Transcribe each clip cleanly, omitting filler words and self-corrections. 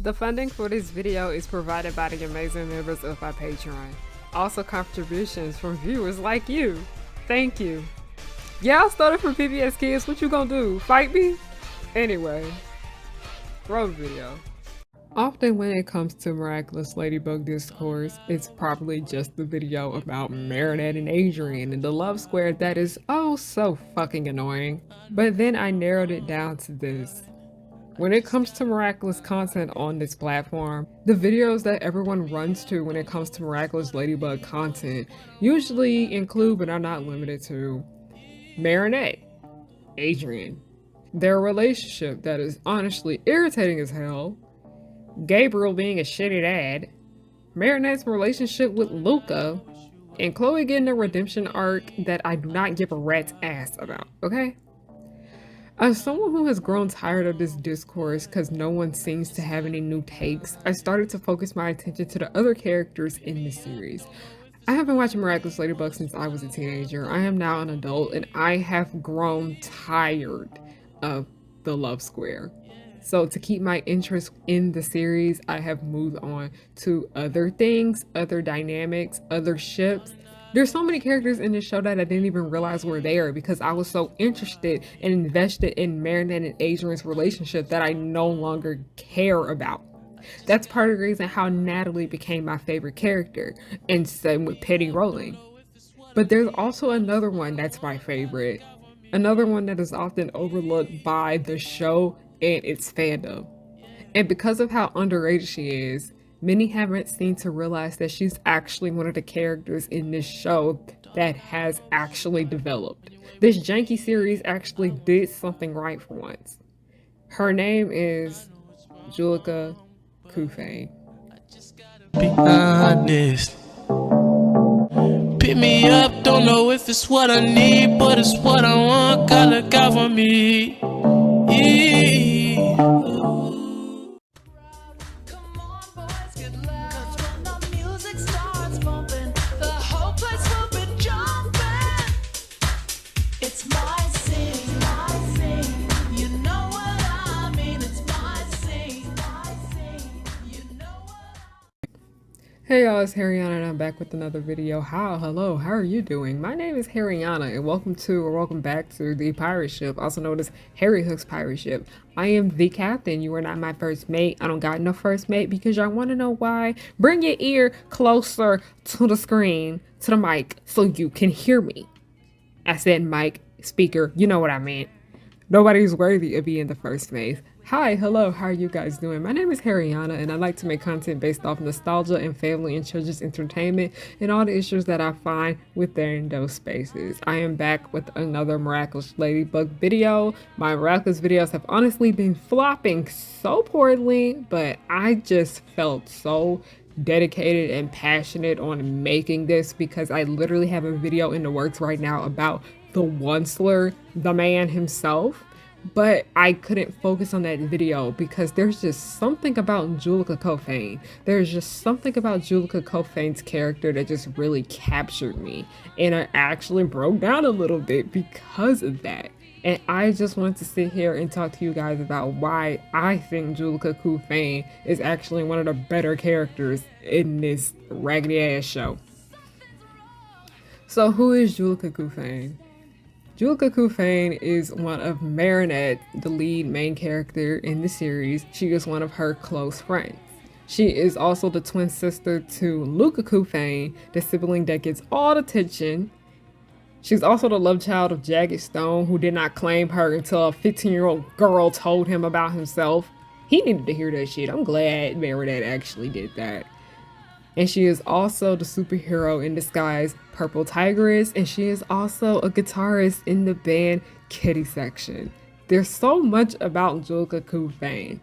The funding for this video is provided by the amazing members of our Patreon. Also contributions from viewers like you. Thank you. Yeah, I started from PBS Kids. What you gonna do? Fight me? Anyway, roll the video. Often when it comes to Miraculous Ladybug Discourse, it's probably just the video about Marinette and Adrian and the love square that is oh so fucking annoying. But then I narrowed it down to this. When it comes to Miraculous content on this platform, the videos that everyone runs to when it comes to Miraculous Ladybug content usually include but are not limited to Marinette, Adrian, their relationship that is honestly irritating as hell, Gabriel being a shitty dad, Marinette's relationship with Luca, and Chloe getting a redemption arc that I do not give a rat's ass about, okay? As someone who has grown tired of this discourse because no one seems to have any new takes, I started to focus my attention to the other characters in the series. I have been watching Miraculous Ladybug since I was a teenager. I am now an adult and I have grown tired of the love square. So to keep my interest in the series, I have moved on to other things, other dynamics, other ships. There's so many characters in this show that I didn't even realize were there because I was so interested and invested in Marinette and Adrian's relationship that I no longer care about. That's part of the reason how Natalie became my favorite character, and same with Petty Rolling. But there's also another one that's my favorite. Another one that is often overlooked by the show and its fandom. And because of how underrated she is, many haven't seemed to realize that she's actually one of the characters in this show that has actually developed. This janky series actually did something right for once. Her name is Juleka couffaine. Be honest. Pick me up, don't know if it's what I need, but it's what I want. God look out for me. Hey y'all, it's Harriyanna and I'm back with another video. Hello, how are you doing? My name is Harriyanna and welcome back to the pirate ship, also known as Harriyannahook's pirate ship. I am the captain. You are not my first mate. I don't got no first mate because y'all want to know why? Bring your ear closer to the screen, to the mic, so you can hear me. I said mic, speaker, you know what I meant. Nobody's worthy of being the first mate. Hi, hello, how are you guys doing? My name is Harriyanna and I like to make content based off nostalgia and family and children's entertainment and all the issues that I find within those spaces. I am back with another Miraculous Ladybug video. My Miraculous videos have honestly been flopping so poorly, but I just felt so dedicated and passionate on making this because I literally have a video in the works right now about the Onceler, the man himself. But I couldn't focus on that video because there's just something about Juleka couffaine. There's just something about Juleka couffaine's character that just really captured me. And I actually broke down a little bit because of that. And I just wanted to sit here and talk to you guys about why I think Juleka couffaine is actually one of the better characters in this raggedy ass show. So who is Juleka couffaine? Juleka couffaine is one of Marinette, the lead main character in the series. She is one of her close friends. She is also the twin sister to Luca couffaine, the sibling that gets all the attention. She's also the love child of Jagged Stone, who did not claim her until a 15-year-old girl told him about himself. He needed to hear that shit. I'm glad Marinette actually did that. And she is also the superhero in disguise, Purple Tigress, and she is also a guitarist in the band Kitty Section. There's so much about Juleka couffaine.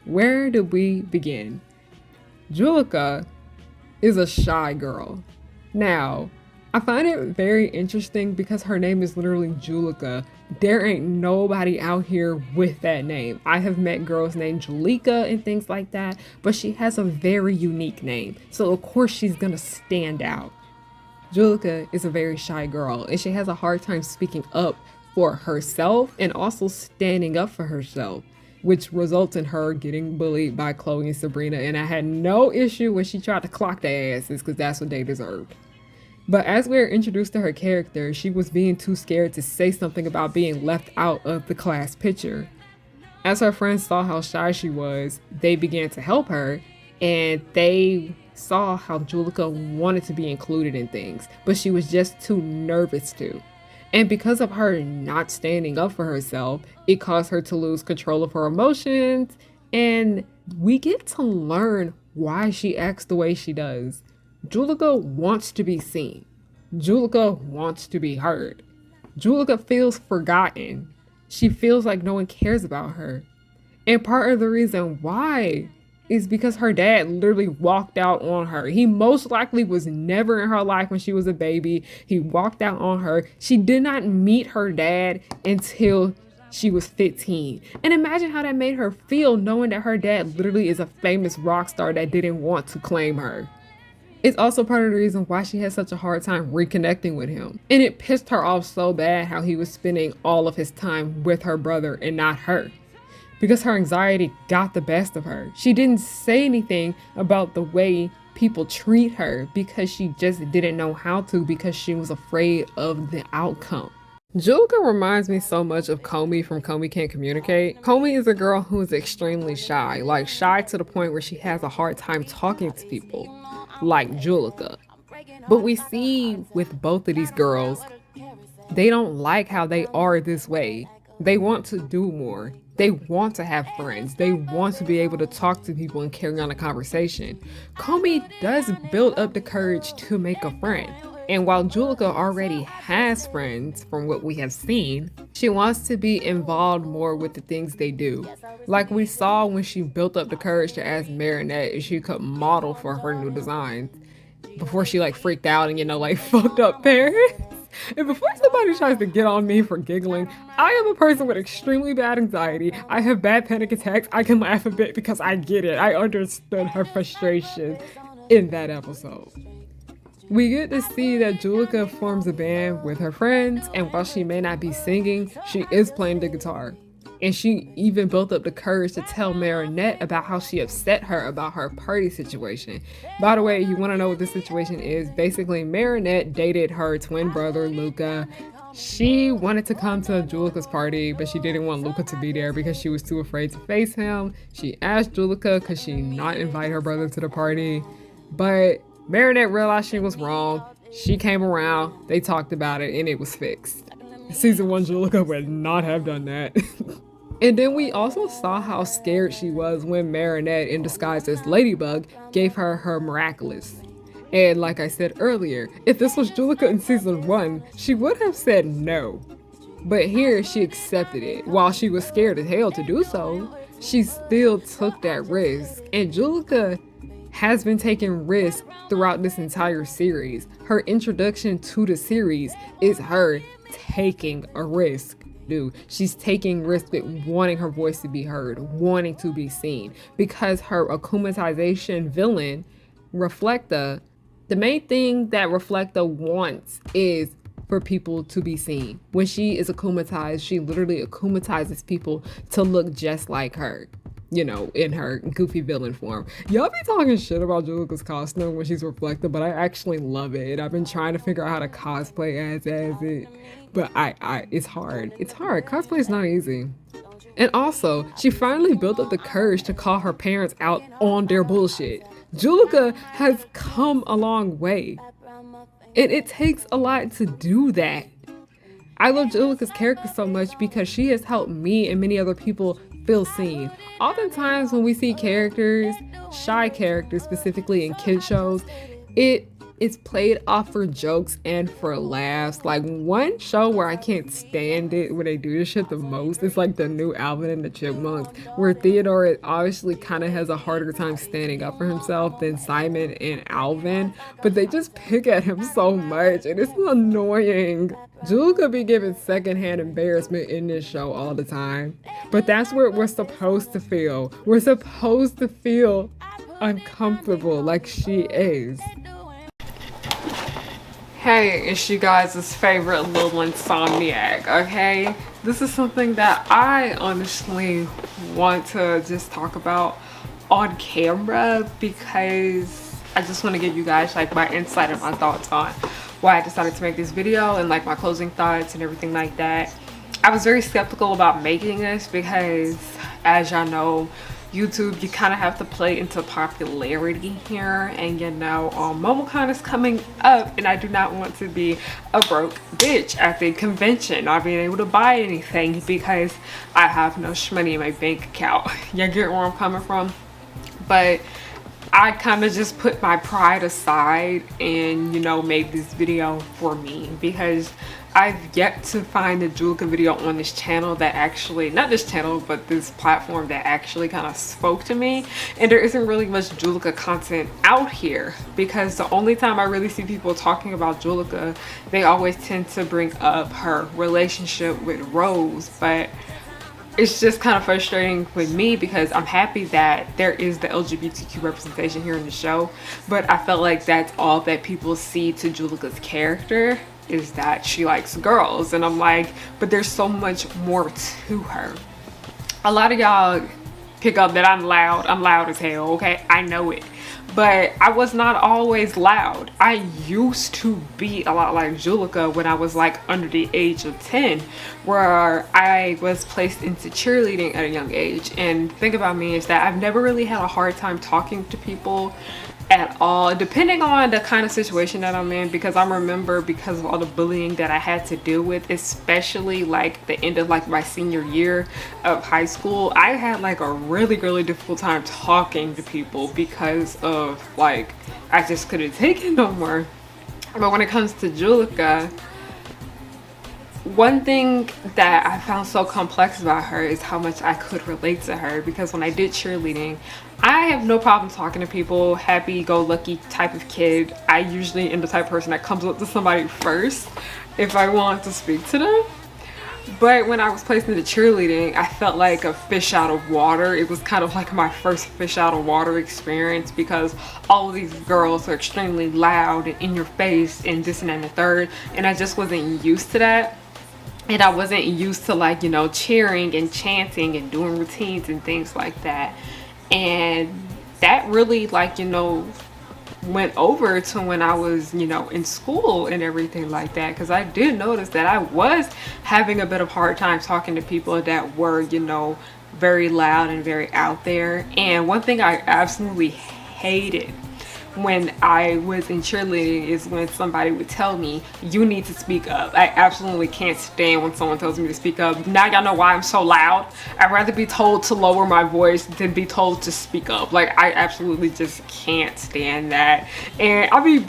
Where do we begin? Juleka is a shy girl. Now, I find it very interesting because her name is literally Juleka. There ain't nobody out here with that name. I have met girls named Juleka and things like that, but she has a very unique name. So of course she's gonna stand out. Juleka is a very shy girl and she has a hard time speaking up for herself and also standing up for herself. which results in her getting bullied by Chloe and Sabrina. And I had no issue when she tried to clock their asses, because that's what they deserved. But as we were introduced to her character, she was being too scared to say something about being left out of the class picture. As her friends saw how shy she was, they began to help her, and they saw how Juleka wanted to be included in things, but she was just too nervous to. And because of her not standing up for herself, it caused her to lose control of her emotions, and we get to learn why she acts the way she does. Juleka wants to be seen. Juleka wants to be heard. Juleka feels forgotten. She feels like no one cares about her. And part of the reason why is because her dad literally walked out on her. He most likely was never in her life when she was a baby. He walked out on her. She did not meet her dad until she was 15. And imagine how that made her feel, knowing that her dad literally is a famous rock star that didn't want to claim her. It's also part of the reason why she had such a hard time reconnecting with him. And it pissed her off so bad how he was spending all of his time with her brother and not her. Because her anxiety got the best of her. She didn't say anything about the way people treat her because she just didn't know how to, because she was afraid of the outcome. Juleka reminds me so much of Komi from Komi Can't Communicate. Komi is a girl who is extremely shy, like shy to the point where she has a hard time talking to people, like Juleka. But we see with both of these girls, they don't like how they are this way. They want to do more. They want to have friends. They want to be able to talk to people and carry on a conversation. Komi does build up the courage to make a friend. And while Juleka already has friends from what we have seen, she wants to be involved more with the things they do. Like we saw when she built up the courage to ask Marinette if she could model for her new designs before she freaked out and fucked up parents. And before somebody tries to get on me for giggling, I am a person with extremely bad anxiety. I have bad panic attacks. I can laugh a bit because I get it. I understood her frustration in that episode. We get to see that Juleka forms a band with her friends, and while she may not be singing, she is playing the guitar. And she even built up the courage to tell Marinette about how she upset her about her party situation. By the way, you want to know what this situation is? Basically, Marinette dated her twin brother, Luca. She wanted to come to Juleka's party, but she didn't want Luca to be there because she was too afraid to face him. She asked Juleka could she not invite her brother to the party, but Marinette realized she was wrong. She came around, they talked about it, and it was fixed. Season 1 Juleka would not have done that. And then we also saw how scared she was when Marinette, in disguise as Ladybug, gave her her miraculous. And like I said earlier, if this was Juleka in season 1, she would have said no. But here she accepted it. While she was scared as hell to do so, she still took that risk. And Juleka has been taking risks throughout this entire series. Her introduction to the series is her taking a risk. She's taking risks with wanting her voice to be heard, wanting to be seen, because her akumatization villain, Reflecta, the main thing that Reflecta wants is for people to be seen. When she is akumatized, she literally akumatizes people to look just like her, in her goofy villain form. Y'all be talking shit about Juleka's costume when she's Reflecta, but I actually love it. I've been trying to figure out how to cosplay as it. But it's hard. It's hard. Cosplay is not easy. And also, she finally built up the courage to call her parents out on their bullshit. Juleka has come a long way. And it takes a lot to do that. I love Juleka's character so much because she has helped me and many other people feel seen. Oftentimes when we see characters, shy characters specifically in kid shows, it's played off for jokes and for laughs. Like one show where I can't stand it when they do this shit the most is like the new Alvin and the Chipmunks, where Theodore obviously kind of has a harder time standing up for himself than Simon and Alvin, but they just pick at him so much and it's annoying. Juleka be giving secondhand embarrassment in this show all the time, but that's what we're supposed to feel. We're supposed to feel uncomfortable like she is. Hey, it's you guys' favorite little insomniac, okay? this is something that I honestly want to just talk about on camera, because I just want to give you guys like my insight and my thoughts on why I decided to make this video, and like my closing thoughts and everything like that. I was very skeptical about making this because, as y'all know, YouTube, you kind of have to play into popularity here, and you know, MomoCon is coming up, and I do not want to be a broke bitch at the convention, not being able to buy anything because I have no money in my bank account. You get where I'm coming from? But I kind of just put my pride aside and, you know, made this video for me, because I've yet to find a juleka video on this channel that actually, not this channel, but this platform that actually kind of spoke to me. And there isn't really much juleka content out here, because the only time I really see people talking about juleka, they always tend to bring up her relationship with Rose. But it's just kind of frustrating with me, because I'm happy that there is the LGBTQ representation here in the show, but I felt like that's all that people see to juleka's character, is that she likes girls. And I'm like, but there's so much more to her. A lot of y'all pick up that I'm loud as hell, okay? I know it. But I was not always loud. I used to be a lot like juleka when I was like under the age of 10, where I was placed into cheerleading at a young age. And the thing about me is that I've never really had a hard time talking to people at all, depending on the kind of situation that I'm in, because I remember, because of all the bullying that I had to deal with, especially like the end of like my senior year of high school, I had like a really difficult time talking to people because of like, I just couldn't take it no more. But when it comes to juleka, one thing that I found so complex about her is how much I could relate to her, because when I did cheerleading, I have no problem talking to people, happy-go-lucky type of kid. I usually am the type of person that comes up to somebody first if I want to speak to them. But when I was placed into cheerleading, I felt like a fish out of water. It was kind of like my first fish out of water experience, because all of these girls are extremely loud and in your face and this and that and the third, and I just wasn't used to that. And I wasn't used to, like, you know, cheering and chanting and doing routines and things like that. And that really, like, you know, went over to when I was, you know, in school and everything like that, because I did notice that I was having a bit of hard time talking to people that were, you know, very loud and very out there. And one thing I absolutely hated when I was in cheerleading is when somebody would tell me, you need to speak up. I absolutely can't stand when someone tells me to speak up. Now y'all know why I'm so loud. I'd rather be told to lower my voice than be told to speak up. Like, I absolutely just can't stand that. And I be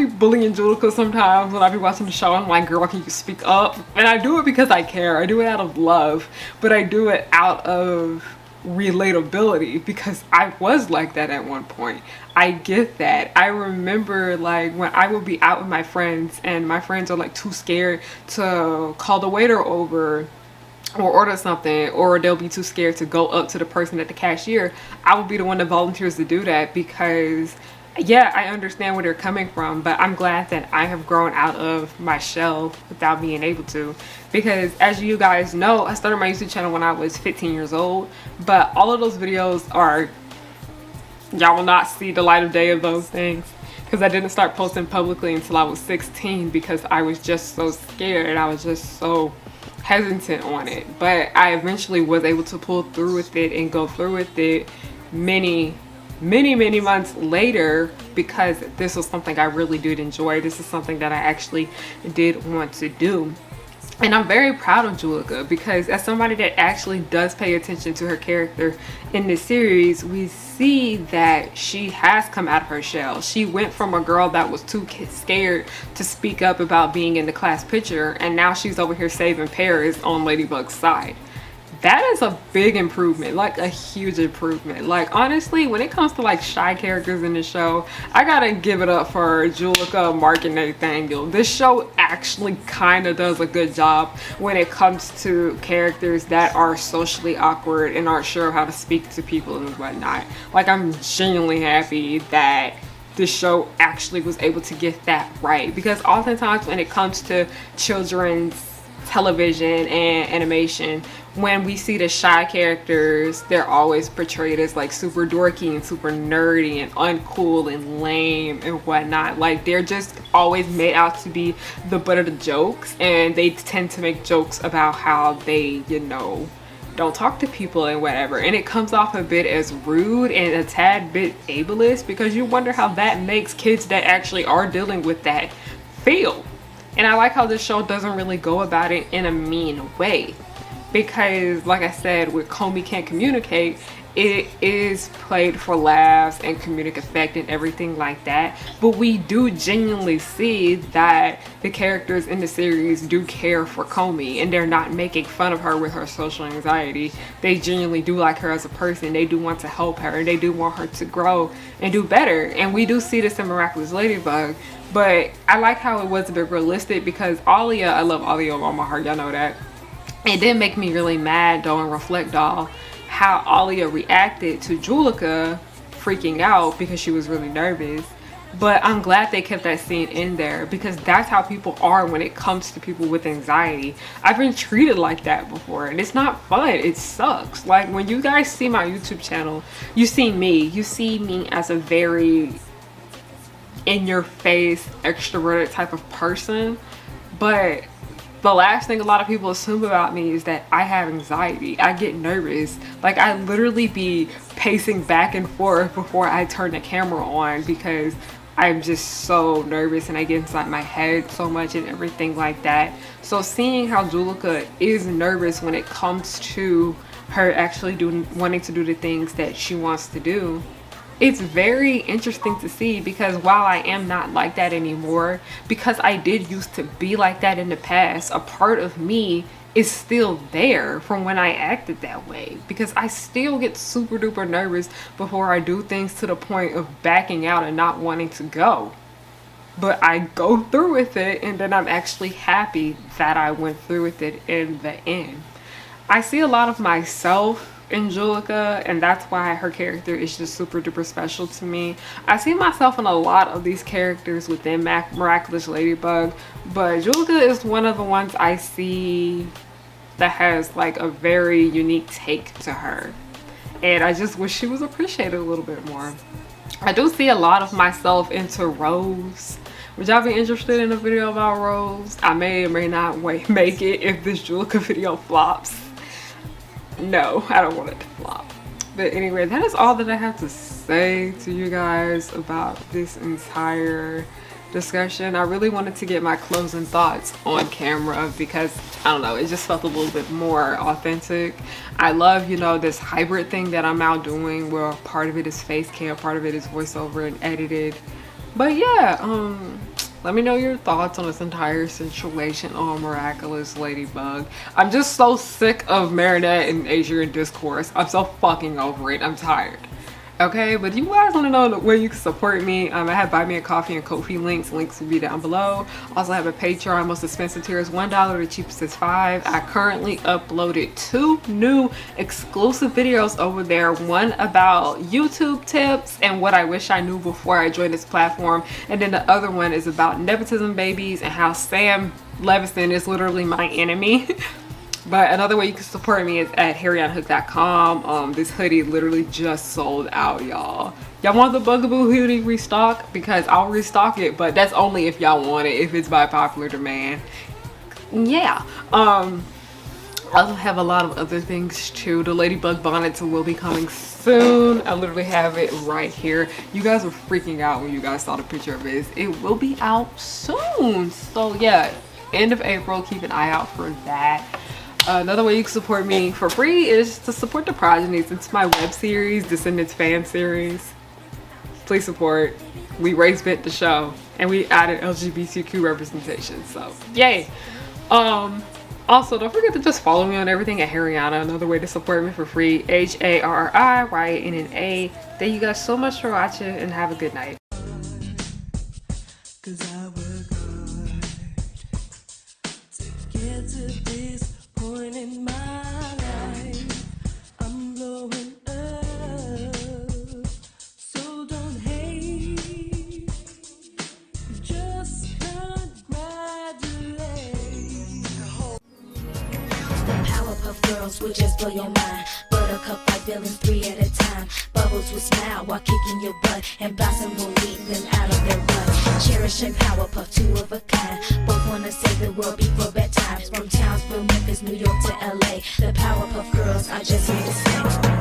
bullying juleka sometimes when I be watching the show. I'm like, girl, can you speak up? And I do it because I care. I do it out of love, but I do it out of relatability, because I was like that at one point. I get that. I remember like when I would be out with my friends and my friends are like too scared to call the waiter over or order something, or they'll be too scared to go up to the person at the cashier. I will be the one that volunteers to do that, because yeah, I understand where they're coming from, but I'm glad that I have grown out of my shell without being able to. Because as you guys know, I started my YouTube channel when I was 15 years old, but all of those videos are, y'all will not see the light of day of those things, because I didn't start posting publicly until I was 16, because I was just so scared and I was just so hesitant on it. But I eventually was able to pull through with it and go through with it many months later, because this was something I really did enjoy. This is something that I actually did want to do. And I'm very proud of juleka, because as somebody that actually does pay attention to her character in this series, we see that she has come out of her shell. She went from a girl that was too scared to speak up about being in the class picture, and now she's over here saving Paris on Ladybug's side. That is a big improvement, like a huge improvement. Like, honestly, when it comes to like shy characters in the show, I gotta give it up for juleka, Mark, and Nathaniel. This show actually kind of does a good job when it comes to characters that are socially awkward and aren't sure how to speak to people and whatnot. Like, I'm genuinely happy that this show actually was able to get that right, because oftentimes when it comes to children's television and animation, when we see the shy characters, they're always portrayed as like super dorky and super nerdy and uncool and lame and whatnot. Like they're just always made out to be the butt of the jokes, and they tend to make jokes about how they, you know, don't talk to people and whatever, and it comes off a bit as rude and a tad bit ableist, because you wonder how that makes kids that actually are dealing with that feel. And I like how this show doesn't really go about it in a mean way, because like I said, with Komi Can't Communicate, it is played for laughs and comedic effect and everything like that, but we do genuinely see that the characters in the series do care for Komi, and they're not making fun of her with her social anxiety. They genuinely do like her as a person. They do want to help her, and they do want her to grow and do better. And we do see this in Miraculous Ladybug, but I like how it was a bit realistic, because Alia, I love Alia with all my heart, y'all know that. It did make me really mad though in Reflect Doll how Alia reacted to Juleka freaking out because she was really nervous. But I'm glad they kept that scene in there, because that's how people are when it comes to people with anxiety. I've been treated like that before, and it's not fun. It sucks. Like when you guys see my YouTube channel, you see me as a very in your face extroverted type of person, but the last thing a lot of people assume about me is that I have anxiety. I get nervous. Like I literally be pacing back and forth before I turn the camera on, because I'm just so nervous and I get inside my head so much and everything like that. So seeing how Juleka is nervous when it comes to her actually wanting to do the things that she wants to do, it's very interesting to see, because while I am not like that anymore, because I did used to be like that in the past, a part of me is still there from when I acted that way, because I still get super duper nervous before I do things, to the point of backing out and not wanting to go. But I go through with it, and then I'm actually happy that I went through with it in the end. I see a lot of myself in Juleka, and that's why her character is just super duper special to me. I see myself in a lot of these characters within Miraculous Ladybug, but Juleka is one of the ones I see that has like a very unique take to her, and I just wish she was appreciated a little bit more. I do see a lot of myself into Rose. Would y'all be interested in a video about Rose? I may or may not make it if this Juleka video flops. No, I don't want it to flop. But anyway, that is all that I have to say to you guys about this entire discussion. I really wanted to get my closing thoughts on camera, because I don't know, it just felt a little bit more authentic. I love, you know, this hybrid thing that I'm out doing, where part of it is face cam, part of it is voiceover and edited. But yeah, let me know your thoughts on this entire situation on Miraculous Ladybug. I'm just so sick of Marinette and Asia and Discourse. I'm so fucking over it. I'm tired. Okay, but you guys want to know where you can support me. I have Buy Me a Coffee and Ko-fi links. Links will be down below. Also have a Patreon. Most expensive tier is $1. The cheapest is $5. I currently uploaded 2 new exclusive videos over there. One about YouTube tips and what I wish I knew before I joined this platform. And then the other one is about nepotism babies and how Sam Levinson is literally my enemy. But another way you can support me is at harriyannahook.com. This hoodie literally just sold out, y'all. Y'all want the Bugaboo hoodie restock? Because I'll restock it, but that's only if y'all want it, if it's by popular demand. Yeah. I also have a lot of other things too. The Ladybug bonnets will be coming soon. I literally have it right here. You guys were freaking out when you guys saw the picture of this. It will be out soon. So yeah, end of April, keep an eye out for that. Another way you can support me for free is to support the Progenies. It's my web series, Descendants fan series. Please support. We race bit the show, and we added LGBTQ representation, so yay. Also, don't forget to just follow me on everything at Harriyanna. Another way to support me for free, HARRIYANNA. Thank you guys so much for watching, and have a good night. In my life, I'm blowing up, so don't hate, just congratulate. lyrics will just blow your mind. Buttercup like villains 3 at a time. Bubbles will smile while kicking your butt, and Blossom will lead them out of their rut. Cherish and Powerpuff, 2 of a kind. Both wanna save the world before bedtime. From Townsville, Memphis, New York to LA, the Powerpuff Girls are just here to stay.